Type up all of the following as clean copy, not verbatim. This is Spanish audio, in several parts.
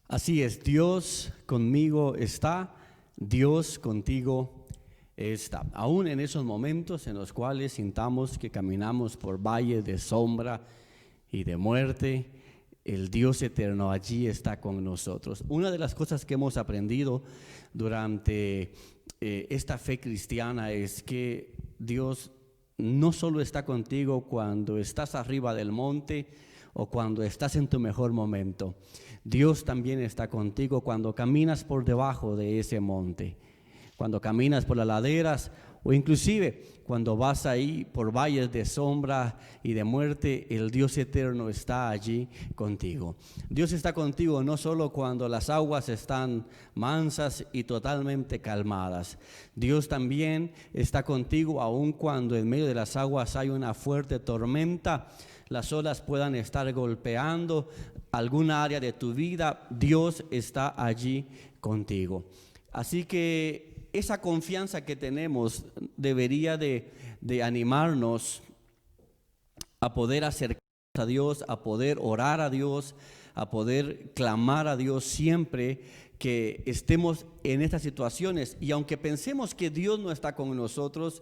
Así es, Dios conmigo está, Dios contigo está. Aún en esos momentos en los cuales sintamos que caminamos por valles de sombra y de muerte, el Dios eterno allí está con nosotros. Una de las cosas que hemos aprendido durante esta fe cristiana es que Dios no solo está contigo cuando estás arriba del monte o cuando estás en tu mejor momento. Dios también está contigo cuando caminas por debajo de ese monte, cuando caminas por las laderas o inclusive cuando vas ahí por valles de sombra y de muerte. El Dios eterno está allí contigo. Dios está contigo no solo cuando las aguas están mansas y totalmente calmadas. Dios también está contigo aun cuando en medio de las aguas hay una fuerte tormenta, las olas puedan estar golpeando alguna área de tu vida. Dios está allí contigo. Así que esa confianza que tenemos debería de animarnos a poder acercarnos a Dios, a poder orar a Dios, a poder clamar a Dios siempre que estemos en estas situaciones. Y aunque pensemos que Dios no está con nosotros,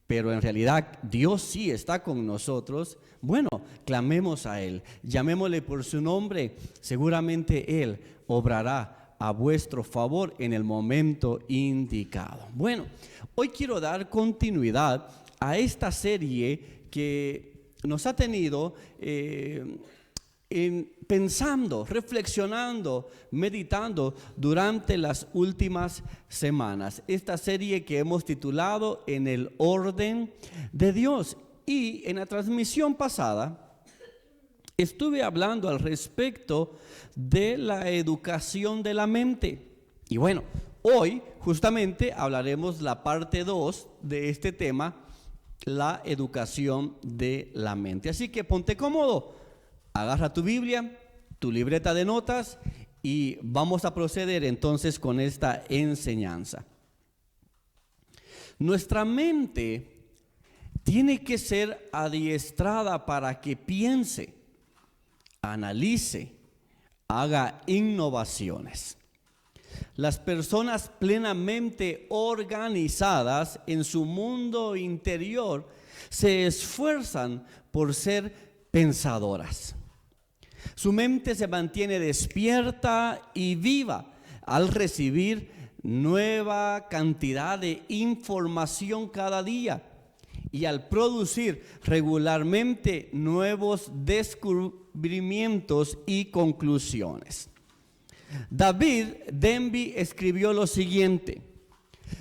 pero en realidad Dios sí está con nosotros, bueno, clamemos a Él, llamémosle por su nombre, seguramente Él obrará a vuestro favor en el momento indicado. Bueno, hoy quiero dar continuidad a esta serie que nos ha tenido pensando, reflexionando, meditando durante las últimas semanas. Esta serie que hemos titulado En el orden de Dios. Y en la transmisión pasada estuve hablando al respecto de la educación de la mente. Y bueno, hoy justamente hablaremos la parte 2 de este tema, la educación de la mente. Así que ponte cómodo, agarra tu Biblia, tu libreta de notas y vamos a proceder entonces con esta enseñanza. Nuestra mente tiene que ser adiestrada para que piense, analice, haga innovaciones. Las personas plenamente organizadas en su mundo interior se esfuerzan por ser pensadoras. Su mente se mantiene despierta y viva al recibir nueva cantidad de información cada día y al producir regularmente nuevos descubrimientos y conclusiones. David Denby escribió lo siguiente: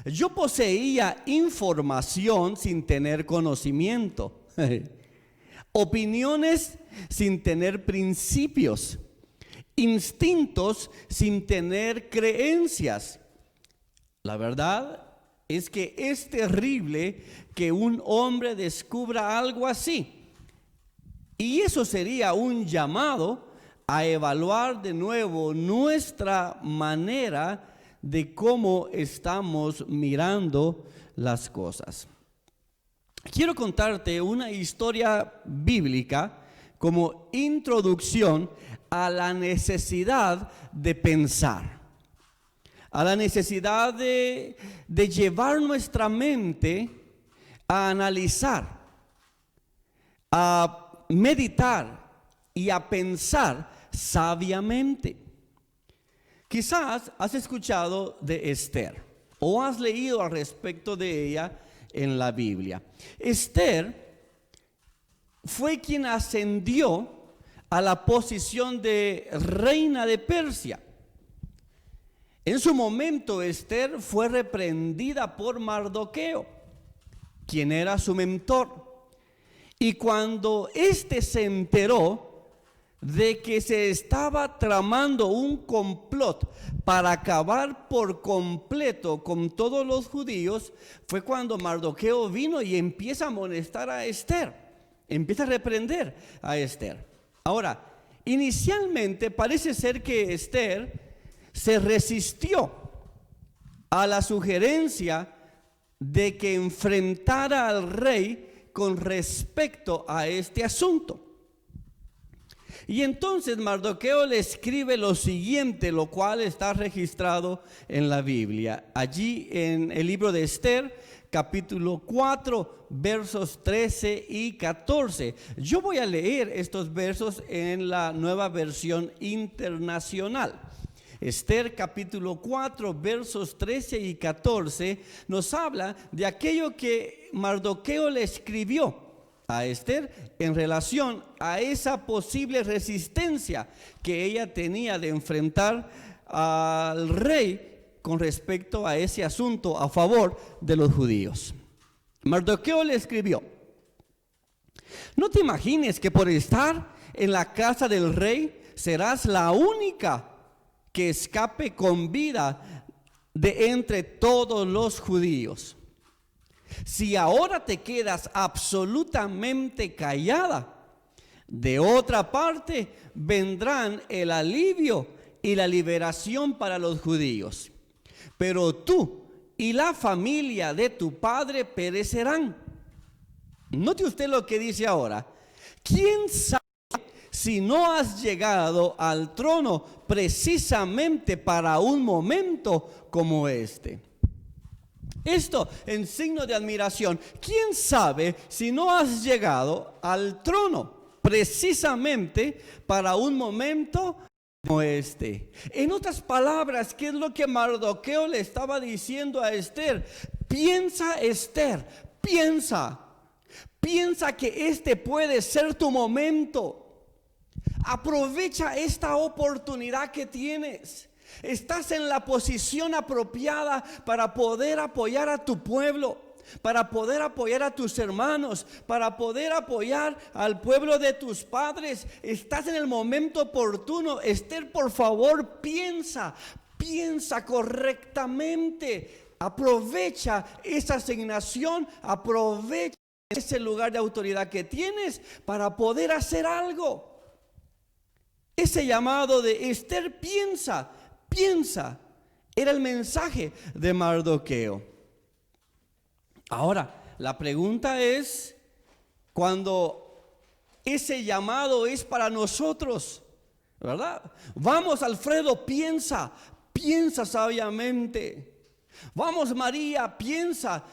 yo poseía información sin tener conocimiento, opiniones sin tener principios, instintos sin tener creencias. La verdad es que es terrible que un hombre descubra algo así. Y eso sería un llamado a evaluar de nuevo nuestra manera de cómo estamos mirando las cosas. Quiero contarte una historia bíblica como introducción a la necesidad de pensar, a la necesidad de llevar nuestra mente a analizar, a meditar y a pensar sabiamente. Quizás has escuchado de Esther o has leído al respecto de ella en la Biblia. Esther fue quien ascendió a la posición de reina de Persia. En su momento Esther fue reprendida por Mardoqueo, quien era su mentor. Y cuando éste se enteró de que se estaba tramando un complot para acabar por completo con todos los judíos, fue cuando Mardoqueo vino y empieza a amonestar a Esther, empieza a reprender a Esther. Ahora, inicialmente parece ser que Esther se resistió a la sugerencia de que enfrentara al rey con respecto a este asunto. Y entonces Mardoqueo le escribe lo siguiente, lo cual está registrado en la Biblia. Allí en el libro de Esther, capítulo 4, versos 13 y 14. Yo voy a leer estos versos en la Nueva Versión Internacional. Esther capítulo 4, versos 13 y 14 nos habla de aquello que Mardoqueo le escribió a Esther en relación a esa posible resistencia que ella tenía de enfrentar al rey con respecto a ese asunto a favor de los judíos. Mardoqueo le escribió: no te imagines que por estar en la casa del rey serás la única que escape con vida de entre todos los judíos. Si ahora te quedas absolutamente callada, de otra parte vendrán el alivio y la liberación para los judíos. Pero tú y la familia de tu padre perecerán. Note usted lo que dice ahora. ¿Quién sabe si no has llegado al trono precisamente para un momento como este? Esto en signo de admiración. ¿Quién sabe si no has llegado al trono precisamente para un momento como este? En otras palabras, ¿qué es lo que Mardoqueo le estaba diciendo a Esther? Piensa, Esther, piensa que este puede ser tu momento. Aprovecha esta oportunidad que tienes. Estás en la posición apropiada para poder apoyar a tu pueblo, para poder apoyar a tus hermanos, para poder apoyar al pueblo de tus padres. Estás en el momento oportuno. Esther, por favor, piensa correctamente. Aprovecha esa asignación, aprovecha ese lugar de autoridad que tienes para poder hacer algo. Ese llamado de Esther, piensa, era el mensaje de Mardoqueo. Ahora, la pregunta es, cuando ese llamado es para nosotros, ¿verdad? Vamos, Alfredo, piensa sabiamente. Vamos, María, piensa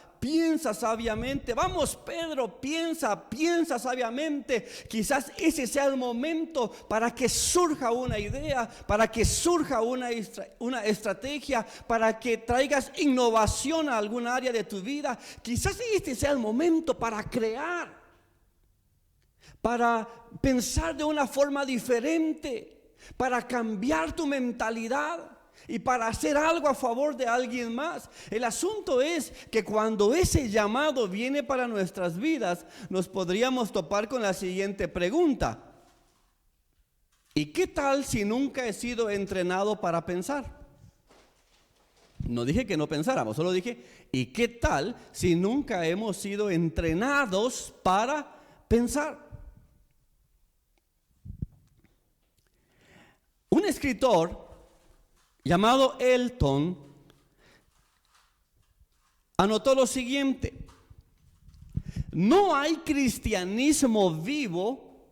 sabiamente. Vamos, Pedro, piensa sabiamente. Quizás ese sea el momento para que surja una idea, para que surja una estrategia, para que traigas innovación a algún área de tu vida. Quizás este sea el momento para crear, para pensar de una forma diferente, para cambiar tu mentalidad y para hacer algo a favor de alguien más. El asunto es que cuando ese llamado viene para nuestras vidas, nos podríamos topar con la siguiente pregunta: ¿y qué tal si nunca he sido entrenado para pensar? No dije que no pensáramos, solo dije, ¿y qué tal si nunca hemos sido entrenados para pensar? Un escritor llamado Elton anotó lo siguiente: no hay cristianismo vivo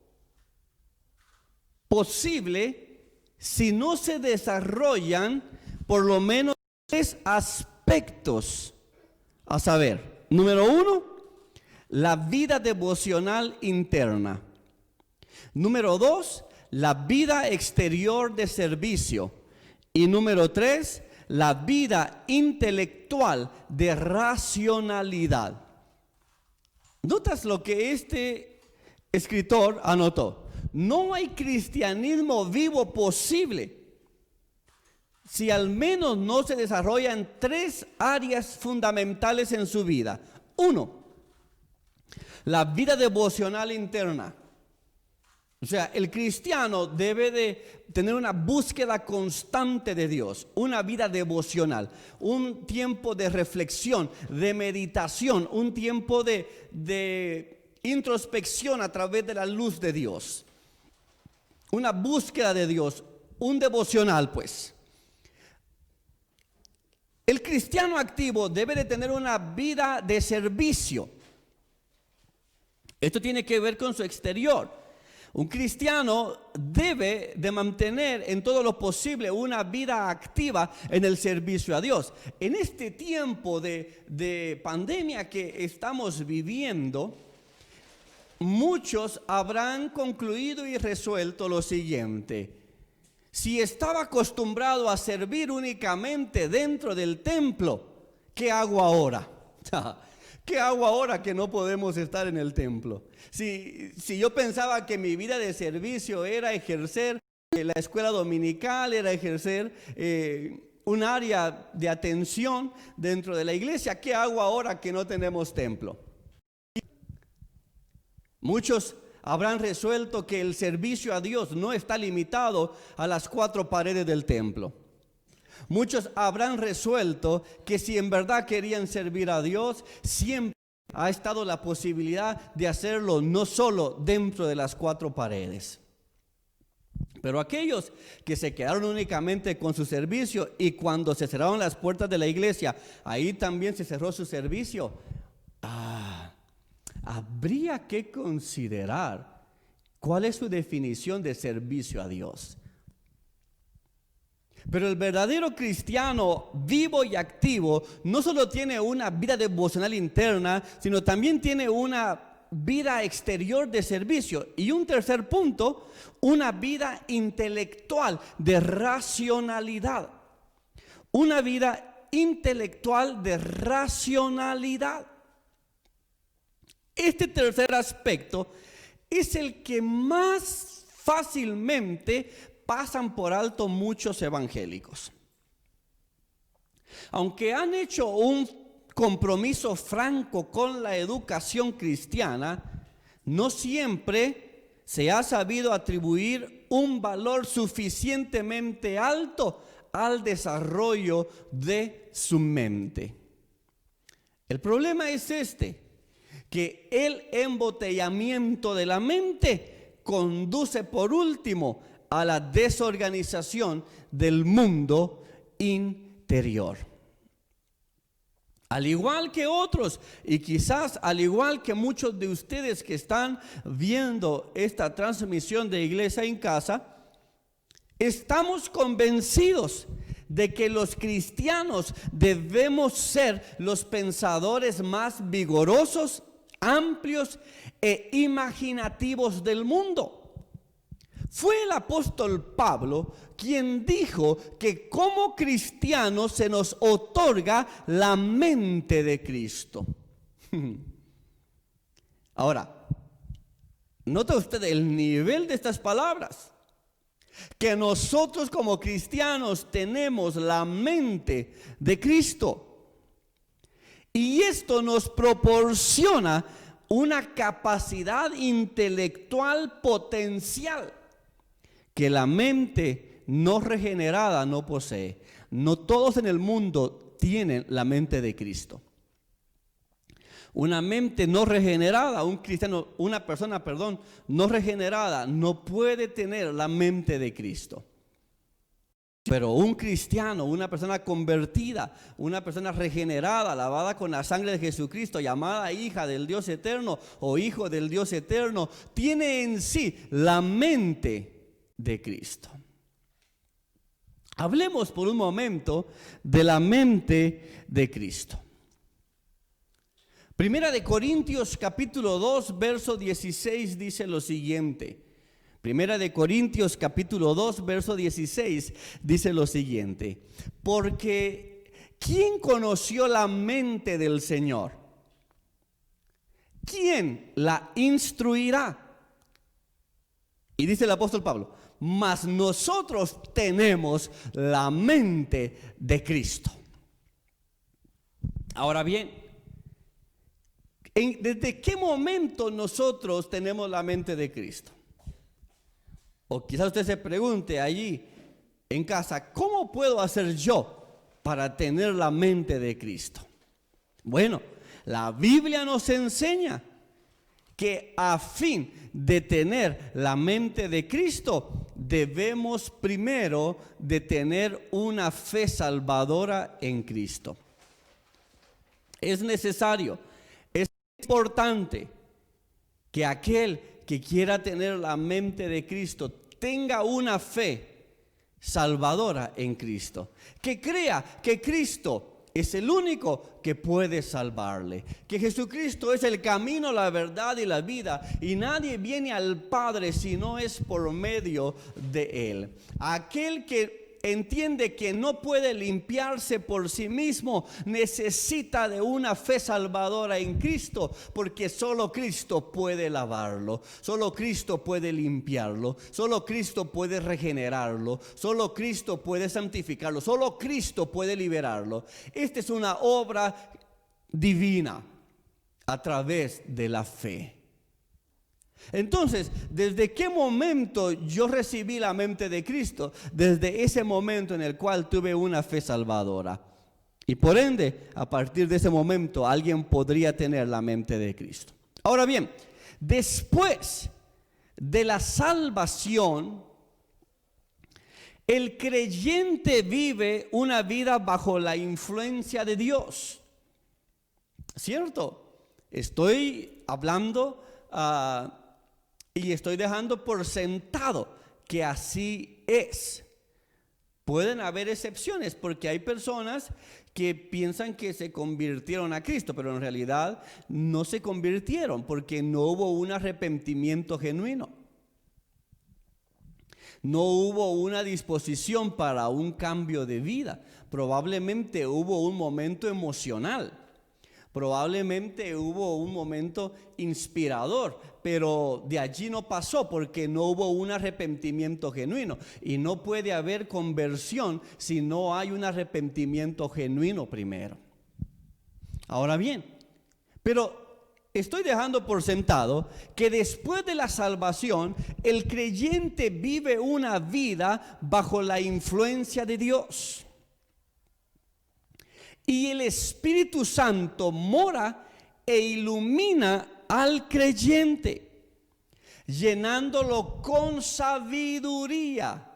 posible si no se desarrollan por lo menos 3 aspectos, a saber, número 1, la vida devocional interna; número 2, la vida exterior de servicio; y número 3, la vida intelectual de racionalidad. ¿Notas lo que este escritor anotó? No hay cristianismo vivo posible si al menos no se desarrollan 3 áreas fundamentales en su vida. 1, la vida devocional interna. O sea, el cristiano debe de tener una búsqueda constante de Dios, una vida devocional, un tiempo de reflexión, de meditación, un tiempo de introspección a través de la luz de Dios, una búsqueda de Dios, un devocional, pues. El cristiano activo debe de tener una vida de servicio. Esto tiene que ver con su exterior. Un cristiano debe de mantener en todo lo posible una vida activa en el servicio a Dios. En este tiempo de pandemia que estamos viviendo, muchos habrán concluido y resuelto lo siguiente: si estaba acostumbrado a servir únicamente dentro del templo, ¿qué hago ahora? ¿Qué hago ahora que no podemos estar en el templo? Si yo pensaba que mi vida de servicio era ejercer la escuela dominical, era ejercer un área de atención dentro de la iglesia, ¿qué hago ahora que no tenemos templo? Muchos habrán resuelto que el servicio a Dios no está limitado a las 4 paredes del templo. Muchos habrán resuelto que si en verdad querían servir a Dios, siempre ha estado la posibilidad de hacerlo no solo dentro de las 4 paredes. Pero aquellos que se quedaron únicamente con su servicio y cuando se cerraron las puertas de la iglesia, ahí también se cerró su servicio, habría que considerar cuál es su definición de servicio a Dios. Pero el verdadero cristiano vivo y activo no solo tiene una vida devocional interna, sino también tiene una vida exterior de servicio. Y un tercer punto, una vida intelectual de racionalidad. Una vida intelectual de racionalidad. Este tercer aspecto es el que más fácilmente pasan por alto muchos evangélicos. Aunque han hecho un compromiso franco con la educación cristiana, no siempre se ha sabido atribuir un valor suficientemente alto al desarrollo de su mente. El problema es que el embotellamiento de la mente conduce por último a la desorganización del mundo interior. Al igual que otros, y quizás al igual que muchos de ustedes que están viendo esta transmisión de Iglesia en Casa, estamos convencidos de que los cristianos debemos ser los pensadores más vigorosos, amplios e imaginativos del mundo. Fue el apóstol Pablo quien dijo que como cristianos se nos otorga la mente de Cristo. Ahora, ¿nota usted el nivel de estas palabras? Que nosotros como cristianos tenemos la mente de Cristo. Y esto nos proporciona una capacidad intelectual potencial que la mente no regenerada no posee. No todos en el mundo tienen la mente de Cristo. Una mente no regenerada, una persona no regenerada no puede tener la mente de Cristo. Pero un cristiano, una persona convertida, una persona regenerada, lavada con la sangre de Jesucristo, llamada hija del Dios eterno o hijo del Dios eterno, tiene en sí la mente de Cristo. Hablemos por un momento de la mente de Cristo. Primera de Corintios capítulo 2 verso 16 dice lo siguiente. Primera de Corintios capítulo 2 verso 16 dice lo siguiente: porque ¿quién conoció la mente del Señor? ¿Quién la instruirá? Y dice el apóstol Pablo: mas nosotros tenemos la mente de Cristo. Ahora bien, ¿desde qué momento nosotros tenemos la mente de Cristo? O quizás usted se pregunte allí en casa: ¿cómo puedo hacer yo para tener la mente de Cristo? Bueno, la Biblia nos enseña que a fin de tener la mente de Cristo, debemos primero de tener una fe salvadora en Cristo. Es necesario, es importante que aquel que quiera tener la mente de Cristo tenga una fe salvadora en Cristo, que crea que Cristo es el único que puede salvarle, que Jesucristo es el camino, la verdad y la vida, y nadie viene al Padre si no es por medio de Él. Aquel que entiende que no puede limpiarse por sí mismo necesita de una fe salvadora en Cristo, porque solo Cristo puede lavarlo, solo Cristo puede limpiarlo, solo Cristo puede regenerarlo, solo Cristo puede santificarlo, solo Cristo puede liberarlo. Esta es una obra divina a través de la fe. Entonces, ¿desde qué momento yo recibí la mente de Cristo? Desde ese momento en el cual tuve una fe salvadora. Y por ende, a partir de ese momento, alguien podría tener la mente de Cristo. Ahora bien, después de la salvación, el creyente vive una vida bajo la influencia de Dios. ¿Cierto? Estoy hablando y estoy dejando por sentado que así es. Pueden haber excepciones porque hay personas que piensan que se convirtieron a Cristo, pero en realidad no se convirtieron porque no hubo un arrepentimiento genuino. No hubo una disposición para un cambio de vida. Probablemente hubo un momento emocional. Probablemente hubo un momento inspirador, pero de allí no pasó porque no hubo un arrepentimiento genuino. Y no puede haber conversión si no hay un arrepentimiento genuino primero. Ahora bien, pero estoy dejando por sentado que después de la salvación, el creyente vive una vida bajo la influencia de Dios. Y el Espíritu Santo mora e ilumina al creyente, llenándolo con sabiduría.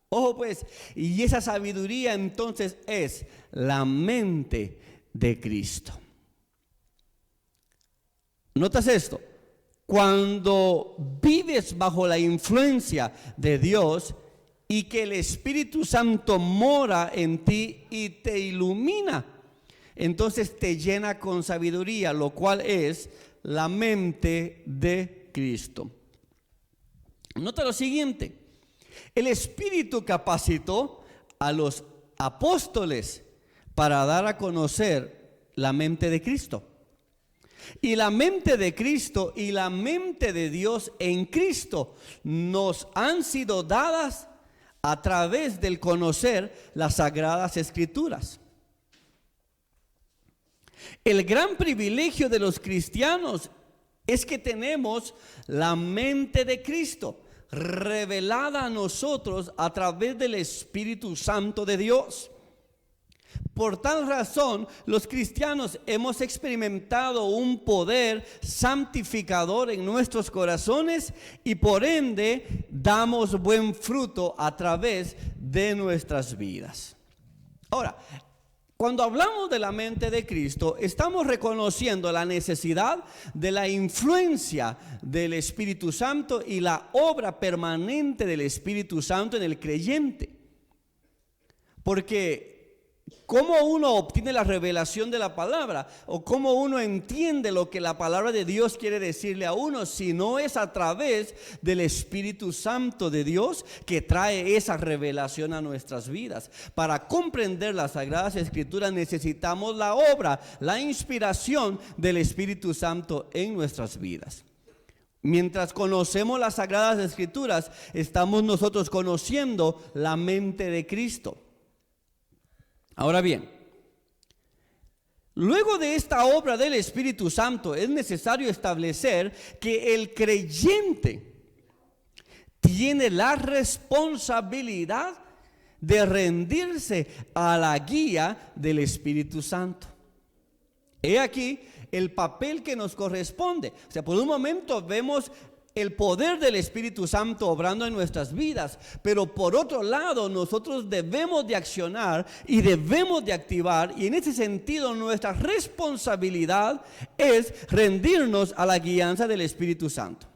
Ojo pues, y esa sabiduría entonces es la mente de Cristo. ¿Notas esto? Cuando vives bajo la influencia de Dios y que el Espíritu Santo mora en ti y te ilumina, entonces te llena con sabiduría, lo cual es la mente de Cristo. Nota lo siguiente: el Espíritu capacitó a los apóstoles para dar a conocer la mente de Cristo. Y la mente de Cristo y la mente de Dios en Cristo nos han sido dadas a través del conocer las Sagradas Escrituras. El gran privilegio de los cristianos es que tenemos la mente de Cristo revelada a nosotros a través del Espíritu Santo de Dios. Por tal razón, los cristianos hemos experimentado un poder santificador en nuestros corazones y por ende damos buen fruto a través de nuestras vidas. Ahora, cuando hablamos de la mente de Cristo, estamos reconociendo la necesidad de la influencia del Espíritu Santo y la obra permanente del Espíritu Santo en el creyente. Porque ¿cómo uno obtiene la revelación de la palabra? ¿O cómo uno entiende lo que la palabra de Dios quiere decirle a uno? Si no es a través del Espíritu Santo de Dios que trae esa revelación a nuestras vidas. Para comprender las Sagradas Escrituras necesitamos la obra, la inspiración del Espíritu Santo en nuestras vidas. Mientras conocemos las Sagradas Escrituras, estamos nosotros conociendo la mente de Cristo. Ahora bien, luego de esta obra del Espíritu Santo es necesario establecer que el creyente tiene la responsabilidad de rendirse a la guía del Espíritu Santo. He aquí el papel que nos corresponde. O sea, por un momento vemos el poder del Espíritu Santo obrando en nuestras vidas, pero por otro lado nosotros debemos de accionar y debemos de activar, y en ese sentido nuestra responsabilidad es rendirnos a la guianza del Espíritu Santo.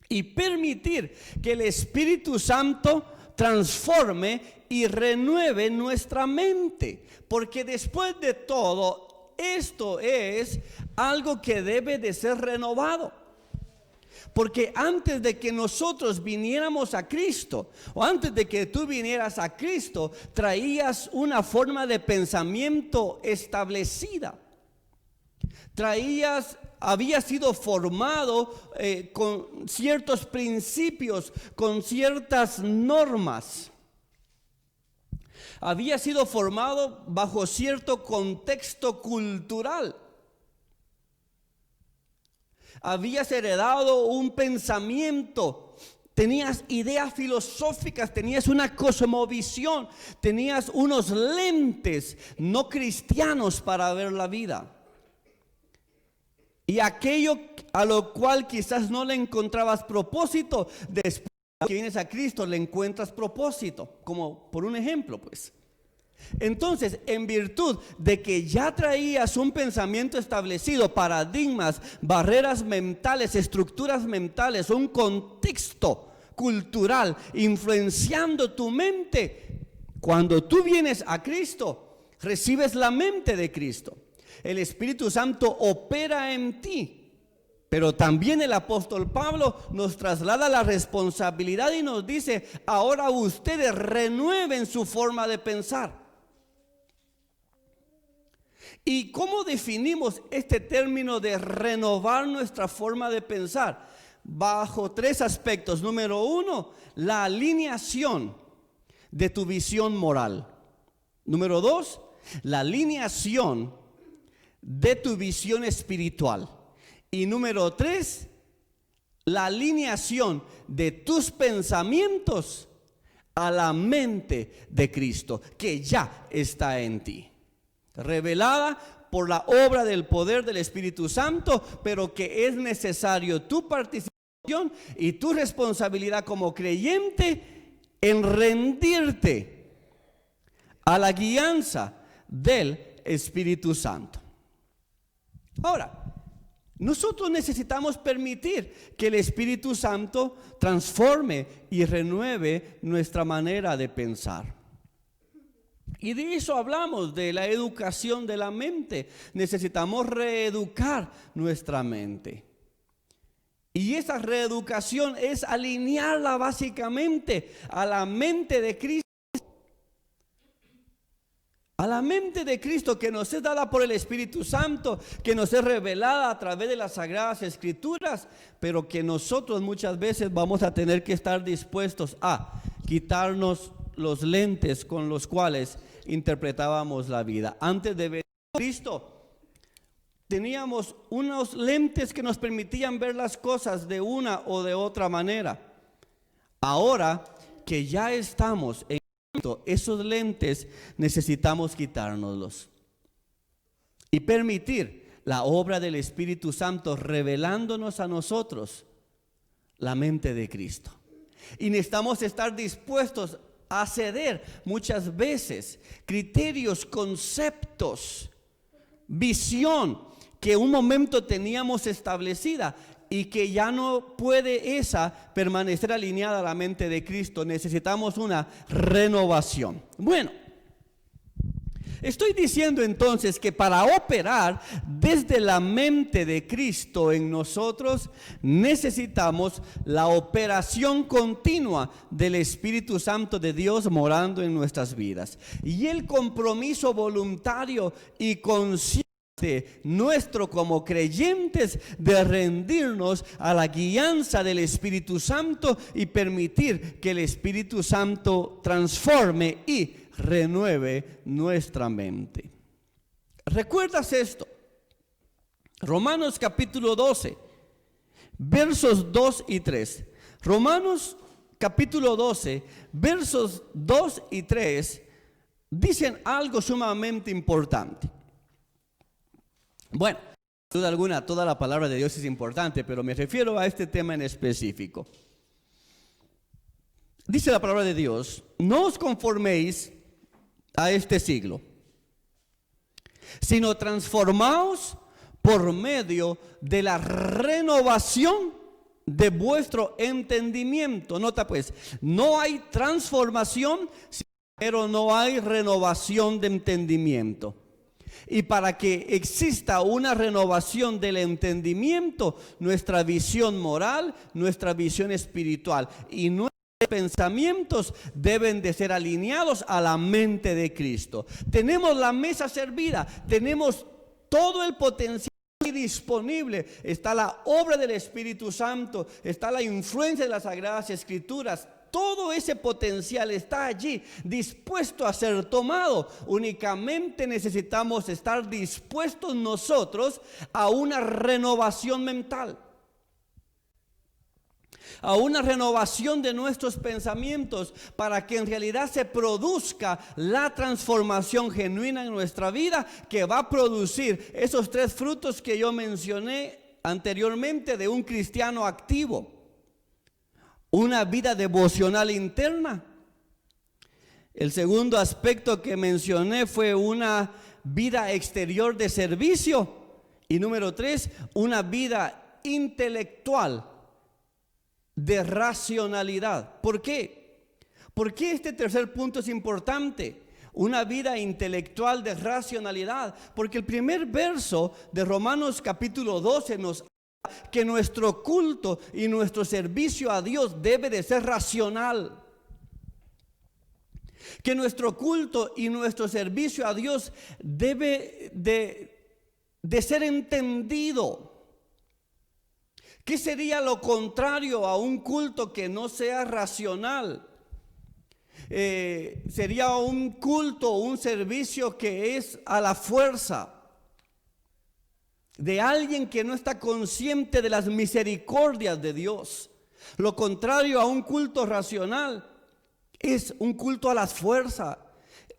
y permitir que el Espíritu Santo transforme y renueve nuestra mente. Porque después de todo, esto es algo que debe de ser renovado. Porque antes de que nosotros viniéramos a Cristo, o antes de que tú vinieras a Cristo, traías una forma de pensamiento establecida. Había sido formado con ciertos principios, con ciertas normas. Había sido formado bajo cierto contexto cultural. Habías heredado un pensamiento, tenías ideas filosóficas, tenías una cosmovisión, tenías unos lentes no cristianos para ver la vida. Y aquello a lo cual quizás no le encontrabas propósito, después que vienes a Cristo le encuentras propósito, como por un ejemplo pues. Entonces, en virtud de que ya traías un pensamiento establecido, paradigmas, barreras mentales, estructuras mentales, un contexto cultural influenciando tu mente, cuando tú vienes a Cristo, recibes la mente de Cristo. El Espíritu Santo opera en ti. Pero también el apóstol Pablo nos traslada la responsabilidad y nos dice: ahora ustedes renueven su forma de pensar. ¿Y cómo definimos este término de renovar nuestra forma de pensar? Bajo 3 aspectos. Número 1, la alineación de tu visión moral. Número 2, la alineación de tu visión espiritual. Y número 3, la alineación de tus pensamientos a la mente de Cristo, que ya está en ti, revelada por la obra del poder del Espíritu Santo, pero que es necesario tu participación y tu responsabilidad como creyente en rendirte a la guianza del Espíritu Santo. Ahora, nosotros necesitamos permitir que el Espíritu Santo transforme y renueve nuestra manera de pensar. Y de eso hablamos, de la educación de la mente. Necesitamos reeducar nuestra mente. Y esa reeducación es alinearla básicamente a la mente de Cristo. A la mente de Cristo, que nos es dada por el Espíritu Santo, que nos es revelada a través de las Sagradas Escrituras, pero que nosotros muchas veces vamos a tener que estar dispuestos a quitarnos los lentes con los cuales interpretábamos la vida. Antes de venir a Cristo, teníamos unos lentes que nos permitían ver las cosas de una o de otra manera. Ahora que ya estamos en Cristo, esos lentes necesitamos quitárnoslos y permitir la obra del Espíritu Santo revelándonos a nosotros la mente de Cristo. Y necesitamos estar dispuestos a ceder muchas veces criterios, conceptos, visión que un momento teníamos establecida y que ya no puede esa permanecer alineada a la mente de Cristo. Necesitamos una renovación. Bueno, estoy diciendo entonces que para operar desde la mente de Cristo en nosotros, necesitamos la operación continua del Espíritu Santo de Dios morando en nuestras vidas. Y el compromiso voluntario y consciente nuestro como creyentes de rendirnos a la guianza del Espíritu Santo y permitir que el Espíritu Santo transforme y renueve nuestra mente. ¿Recuerdas esto? Romanos capítulo 12, versos 2 y 3. Romanos capítulo 12, versos 2 y 3 dicen algo sumamente importante. Bueno, sin duda alguna, toda la palabra de Dios es importante, pero me refiero a este tema en específico. Dice la palabra de Dios: no os conforméis a este siglo, sino transformaos por medio de la renovación de vuestro entendimiento. Nota pues, no hay transformación, pero no hay renovación de entendimiento. Y para que exista una renovación del entendimiento, nuestra visión moral, nuestra visión espiritual y nuestros pensamientos deben de ser alineados a la mente de Cristo. Tenemos la mesa servida, tenemos todo el potencial disponible, está la obra del Espíritu Santo, está la influencia de las Sagradas Escrituras. Todo ese potencial está allí, dispuesto a ser tomado. Únicamente necesitamos estar dispuestos nosotros a una renovación mental, a una renovación de nuestros pensamientos, para que en realidad se produzca la transformación genuina en nuestra vida, que va a producir esos 3 frutos que yo mencioné anteriormente de un cristiano activo. Una vida devocional interna. El segundo aspecto que mencioné fue una vida exterior de servicio. Y número 3, una vida intelectual de racionalidad. ¿Por qué? ¿Por qué este tercer punto es importante? Una vida intelectual de racionalidad. Porque el primer verso de Romanos capítulo 12 nos que nuestro culto y nuestro servicio a Dios debe de ser racional. Que nuestro culto y nuestro servicio a Dios debe de ser entendido. ¿Qué sería lo contrario a un culto que no sea racional? Sería un culto, un servicio que es a la fuerza, de alguien que no está consciente de las misericordias de Dios. Lo contrario a un culto racional es un culto a la fuerza.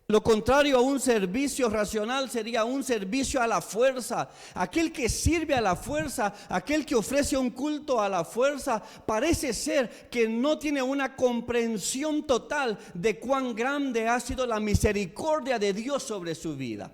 Lo contrario a un servicio racional sería un servicio a la fuerza. Aquel que sirve a la fuerza, aquel que ofrece un culto a la fuerza, parece ser que no tiene una comprensión total de cuán grande ha sido la misericordia de Dios sobre su vida.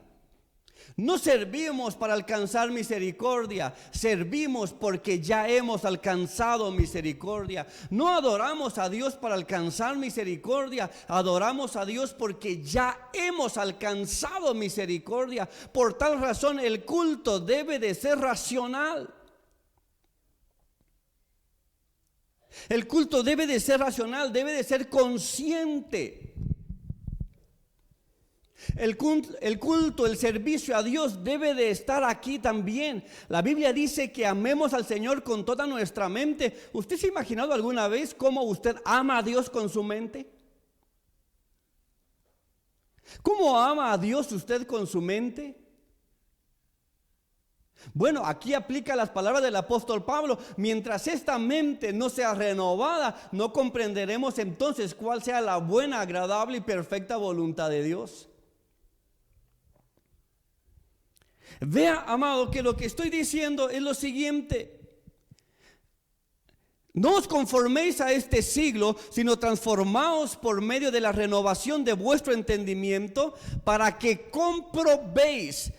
No servimos para alcanzar misericordia, servimos porque ya hemos alcanzado misericordia. No adoramos a Dios para alcanzar misericordia, adoramos a Dios porque ya hemos alcanzado misericordia. Por tal razón el culto debe de ser racional. El culto debe de ser racional, debe de ser consciente. El culto, el servicio a Dios debe de estar aquí también. La Biblia dice que amemos al Señor con toda nuestra mente. ¿Usted se ha imaginado alguna vez cómo usted ama a Dios con su mente? ¿Cómo ama a Dios usted con su mente? Bueno, aquí aplica las palabras del apóstol Pablo. Mientras esta mente no sea renovada, no comprenderemos entonces cuál sea la buena, agradable y perfecta voluntad de Dios. Vea, amado, que lo que estoy diciendo es lo siguiente: no os conforméis a este siglo, sino transformaos por medio de la renovación de vuestro entendimiento, para que comprobéis.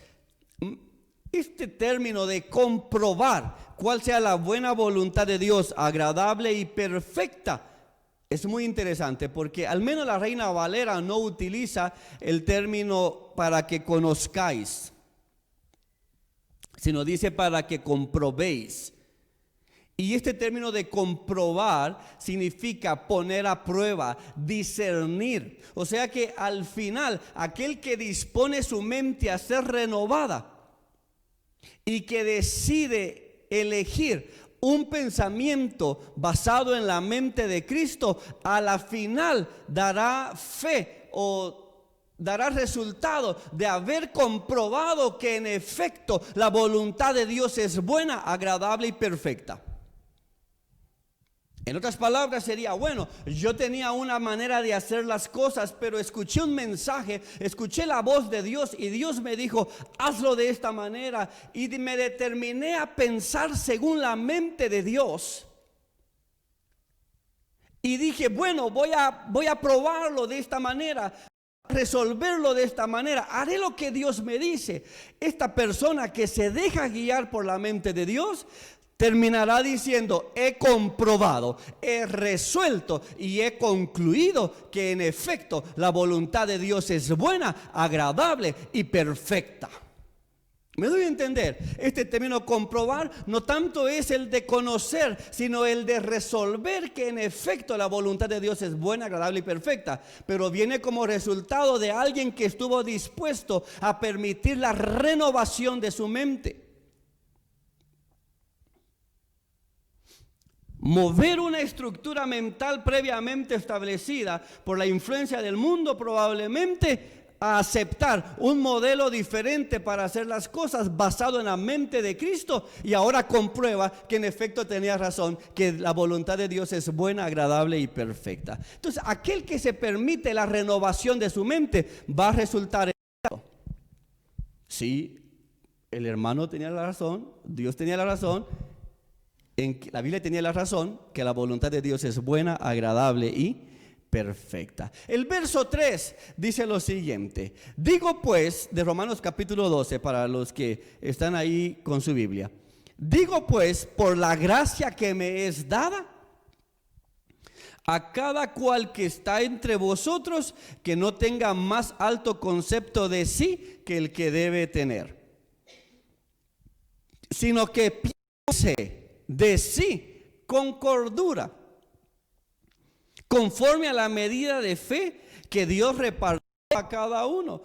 Este término de comprobar cuál sea la buena voluntad de Dios, agradable y perfecta, es muy interesante, porque al menos la Reina Valera no utiliza el término para que conozcáis, sino dice para que comprobéis. Y este término de comprobar significa poner a prueba, discernir. O sea que al final, aquel que dispone su mente a ser renovada y que decide elegir un pensamiento basado en la mente de Cristo, a la final dará fe o dará resultado de haber comprobado que en efecto la voluntad de Dios es buena, agradable y perfecta. En otras palabras sería, bueno, yo tenía una manera de hacer las cosas, pero escuché un mensaje, escuché la voz de Dios y Dios me dijo, hazlo de esta manera, y me determiné a pensar según la mente de Dios. Y dije, bueno, voy a probarlo de esta manera, resolverlo de esta manera, haré lo que Dios me dice. Esta persona que se deja guiar por la mente de Dios terminará diciendo: he comprobado, he resuelto y he concluido que en efecto la voluntad de Dios es buena, agradable y perfecta. ¿Me doy a entender? Este término comprobar no tanto es el de conocer, sino el de resolver que en efecto la voluntad de Dios es buena, agradable y perfecta. Pero viene como resultado de alguien que estuvo dispuesto a permitir la renovación de su mente. Mover una estructura mental previamente establecida por la influencia del mundo probablemente a aceptar un modelo diferente para hacer las cosas basado en la mente de Cristo, y ahora comprueba que en efecto tenía razón, que la voluntad de Dios es buena, agradable y perfecta. Entonces, aquel que se permite la renovación de su mente va a resultar en esto. Sí, el hermano tenía la razón, Dios tenía la razón. La Biblia tenía la razón, que la voluntad de Dios es buena, agradable y perfecta. El verso 3 dice lo siguiente: digo pues, de Romanos capítulo 12, para los que están ahí con su Biblia, digo pues, por la gracia que me es dada, a cada cual que está entre vosotros, que no tenga más alto concepto de sí que el que debe tener, sino que piense de sí con cordura, conforme a la medida de fe que Dios repartió a cada uno.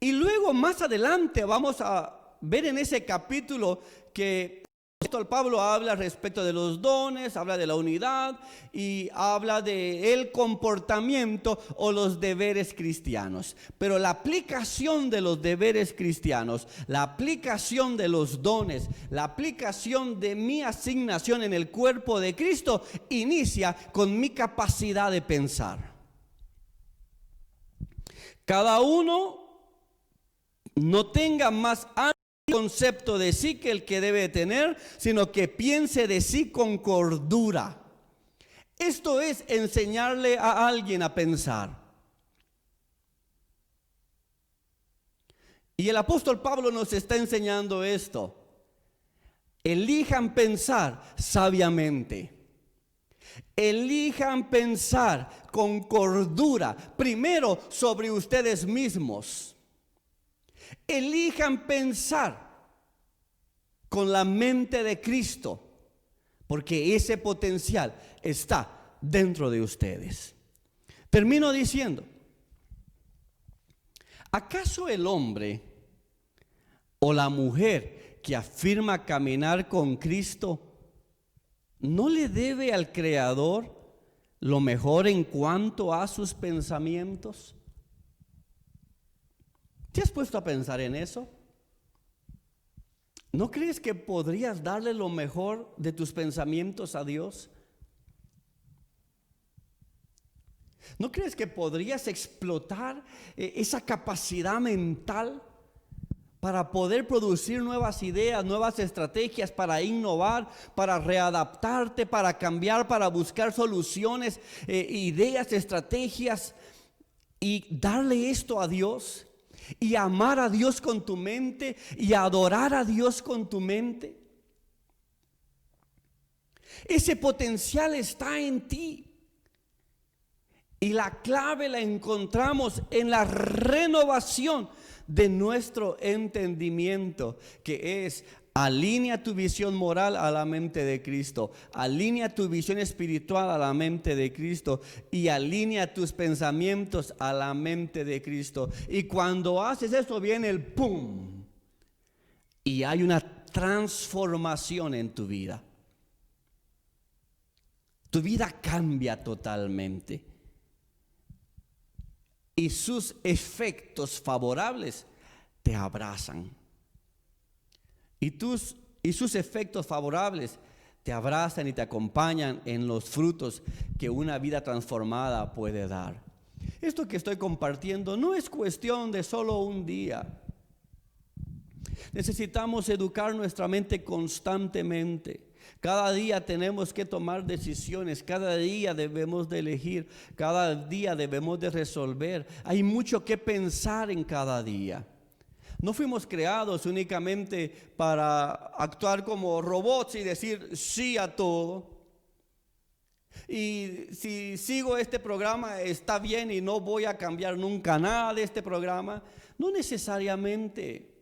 Y luego más adelante vamos a ver en ese capítulo que el apóstol Pablo habla respecto de los dones, habla de la unidad y habla de el comportamiento o los deberes cristianos. Pero la aplicación de los deberes cristianos, la aplicación de los dones, la aplicación de mi asignación en el cuerpo de Cristo inicia con mi capacidad de pensar. Cada uno no tenga más concepto de sí que el que debe tener, sino que piense de sí con cordura. Esto es enseñarle a alguien a pensar. Y el apóstol Pablo nos está enseñando esto. Elijan pensar sabiamente. Elijan pensar con cordura, primero sobre ustedes mismos. Elijan pensar con la mente de Cristo, porque ese potencial está dentro de ustedes. Termino diciendo: ¿acaso el hombre o la mujer que afirma caminar con Cristo no le debe al Creador lo mejor en cuanto a sus pensamientos? ¿Te has puesto a pensar en eso? ¿No crees que podrías darle lo mejor de tus pensamientos a Dios? ¿No crees que podrías explotar esa capacidad mental para poder producir nuevas ideas, nuevas estrategias, para innovar, para readaptarte, para cambiar, para buscar soluciones, ideas, estrategias, y darle esto a Dios? Y amar a Dios con tu mente y adorar a Dios con tu mente. Ese potencial está en ti. Y la clave la encontramos en la renovación de nuestro entendimiento, que es: alinea tu visión moral a la mente de Cristo, alinea tu visión espiritual a la mente de Cristo y alinea tus pensamientos a la mente de Cristo. Y cuando haces eso, viene el pum, y hay una transformación en tu vida. Tu vida cambia totalmente y sus efectos favorables te abrazan. Y sus efectos favorables te abrazan y te acompañan en los frutos que una vida transformada puede dar. Esto que estoy compartiendo no es cuestión de solo un día. Necesitamos educar nuestra mente constantemente. Cada día tenemos que tomar decisiones, cada día debemos de elegir, cada día debemos de resolver. Hay mucho que pensar en cada día. No fuimos creados únicamente para actuar como robots y decir sí a todo. Y si sigo este programa está bien y no voy a cambiar nunca nada de este programa. No necesariamente.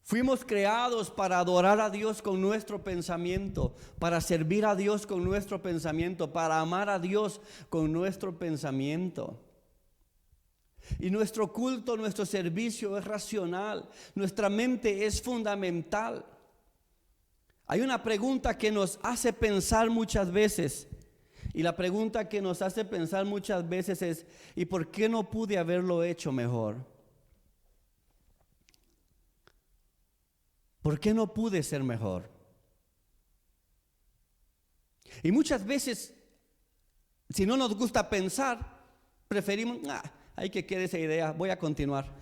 Fuimos creados para adorar a Dios con nuestro pensamiento, para servir a Dios con nuestro pensamiento, para amar a Dios con nuestro pensamiento. Y nuestro culto, nuestro servicio es racional. Nuestra mente es fundamental. Hay una pregunta que nos hace pensar muchas veces. Y la pregunta que nos hace pensar muchas veces es: ¿y por qué no pude haberlo hecho mejor? ¿Por qué no pude ser mejor? Y muchas veces, si no nos gusta pensar, preferimos, hay que quede esa idea, voy a continuar.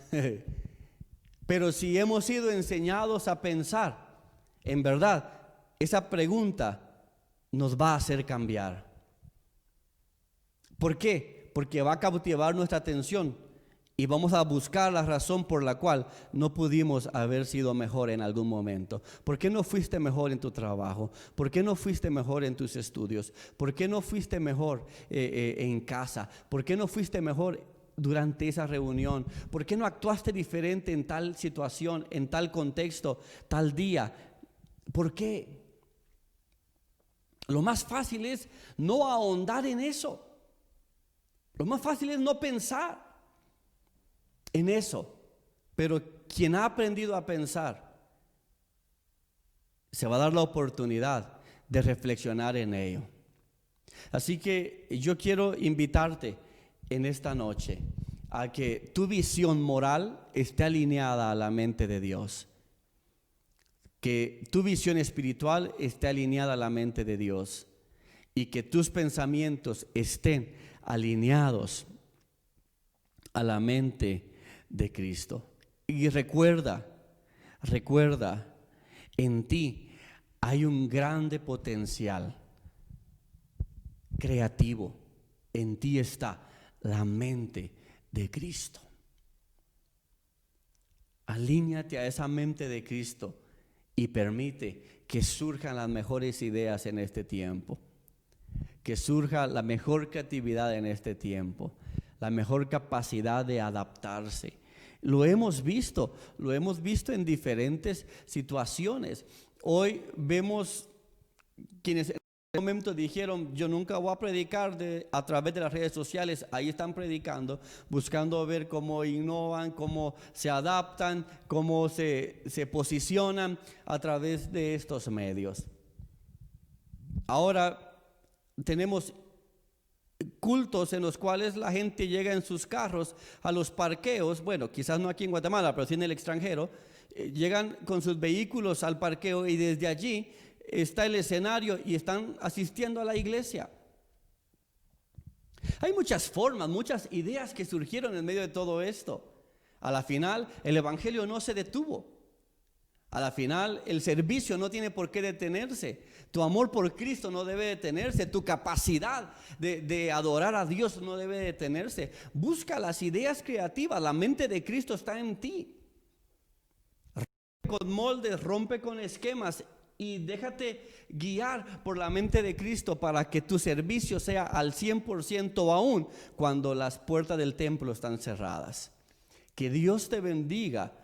Pero si hemos sido enseñados a pensar, en verdad, esa pregunta nos va a hacer cambiar. ¿Por qué? Porque va a cautivar nuestra atención y vamos a buscar la razón por la cual no pudimos haber sido mejor en algún momento. ¿Por qué no fuiste mejor en tu trabajo? ¿Por qué no fuiste mejor en tus estudios? ¿Por qué no fuiste mejor en casa? ¿Por qué no fuiste mejor durante esa reunión? ¿Por qué no actuaste diferente en tal situación, en tal contexto, tal día? ¿Por qué? Lo más fácil es no ahondar en eso. Lo más fácil es no pensar en eso. Pero quien ha aprendido a pensar se va a dar la oportunidad de reflexionar en ello. Así que yo quiero invitarte en esta noche a que tu visión moral esté alineada a la mente de Dios. Que tu visión espiritual esté alineada a la mente de Dios. Y que tus pensamientos estén alineados a la mente de Cristo. Y recuerda, en ti hay un grande potencial creativo. En ti está la mente de Cristo. Alíñate a esa mente de Cristo y permite que surjan las mejores ideas en este tiempo. Que surja la mejor creatividad en este tiempo, la mejor capacidad de adaptarse. Lo hemos visto en diferentes situaciones. Hoy vemos quienes en ese momento dijeron: yo nunca voy a predicar a través de las redes sociales. Ahí están predicando, buscando ver cómo innovan, cómo se adaptan, cómo se posicionan a través de estos medios. Ahora tenemos cultos en los cuales la gente llega en sus carros a los parqueos. Bueno, quizás no aquí en Guatemala, pero sí en el extranjero. Llegan con sus vehículos al parqueo y desde allí está el escenario y están asistiendo a la iglesia. Hay muchas formas, muchas ideas que surgieron en medio de todo esto. A la final, el evangelio no se detuvo. A la final, el servicio no tiene por qué detenerse. Tu amor por Cristo no debe detenerse. Tu capacidad de adorar a Dios no debe detenerse. Busca las ideas creativas. La mente de Cristo está en ti. Rompe con moldes, rompe con esquemas y déjate guiar por la mente de Cristo para que tu servicio sea al 100% aún cuando las puertas del templo están cerradas. Que Dios te bendiga.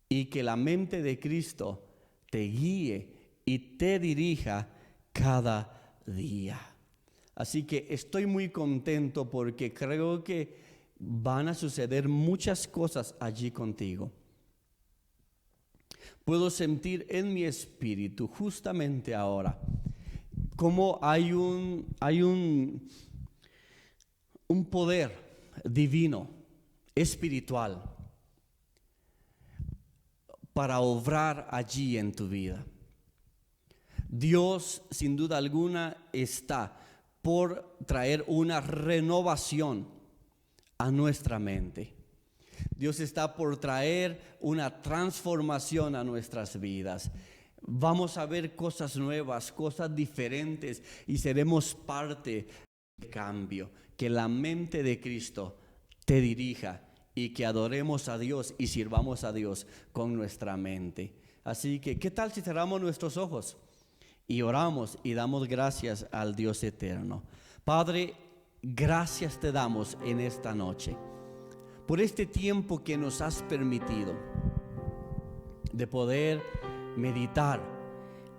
Y que la mente de Cristo te guíe y te dirija cada día. Así que estoy muy contento porque creo que van a suceder muchas cosas allí contigo. Puedo sentir en mi espíritu justamente ahora como hay un poder divino, espiritual, para obrar allí en tu vida. Dios, sin duda alguna, está por traer una renovación a nuestra mente. Dios está por traer una transformación a nuestras vidas. Vamos a ver cosas nuevas, cosas diferentes y seremos parte del cambio. Que la mente de Cristo te dirija y que adoremos a Dios y sirvamos a Dios con nuestra mente. Así que, ¿qué tal si cerramos nuestros ojos y oramos y damos gracias al Dios eterno? Padre, gracias te damos en esta noche por este tiempo que nos has permitido de poder meditar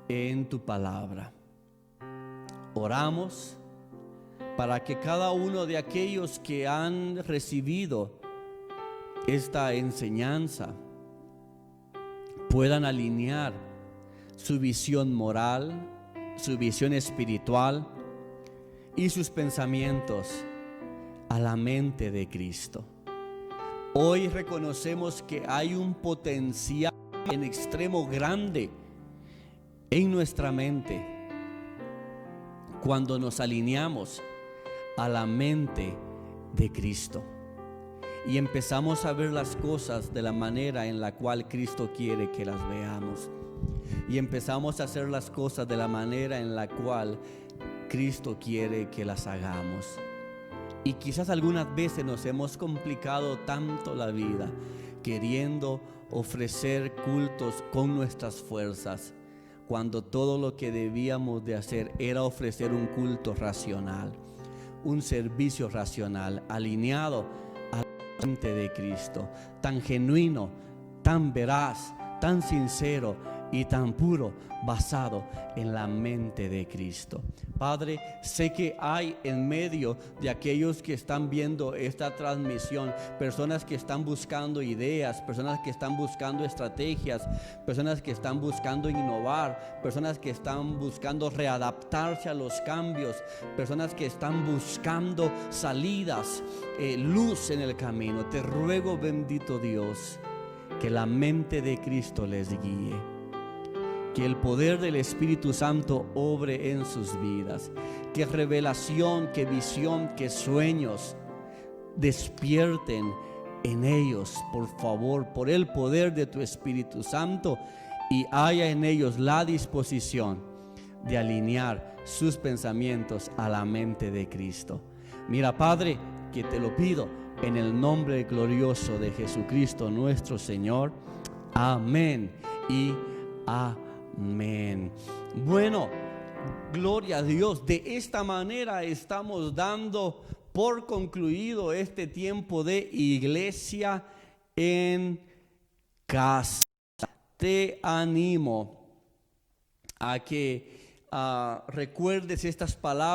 en tu palabra. Oramos para que cada uno de aquellos que han recibido esta enseñanza puedan alinear su visión moral, su visión espiritual y sus pensamientos a la mente de Cristo. Hoy reconocemos que hay un potencial en extremo grande en nuestra mente cuando nos alineamos a la mente de Cristo y empezamos a ver las cosas de la manera en la cual Cristo quiere que las veamos, y empezamos a hacer las cosas de la manera en la cual Cristo quiere que las hagamos. Y quizás algunas veces nos hemos complicado tanto la vida queriendo ofrecer cultos con nuestras fuerzas, cuando todo lo que debíamos de hacer era ofrecer un culto racional, un servicio racional, alineado a la mente de Cristo, tan genuino, tan veraz, tan sincero y tan puro, basado en la mente de Cristo. Padre, sé que hay en medio de aquellos que están viendo esta transmisión personas que están buscando ideas, personas que están buscando estrategias, personas que están buscando innovar, personas que están buscando readaptarse a los cambios, personas que están buscando salidas, luz en el camino. Te ruego, bendito Dios, que la mente de Cristo les guíe, que el poder del Espíritu Santo obre en sus vidas, que revelación, que visión, que sueños despierten en ellos, por favor, por el poder de tu Espíritu Santo, y haya en ellos la disposición de alinear sus pensamientos a la mente de Cristo. Mira, Padre, que te lo pido en el nombre glorioso de Jesucristo nuestro Señor. Amén y amén. Bueno, gloria a Dios. De esta manera estamos dando por concluido este tiempo de iglesia en casa. Te animo a que recuerdes estas palabras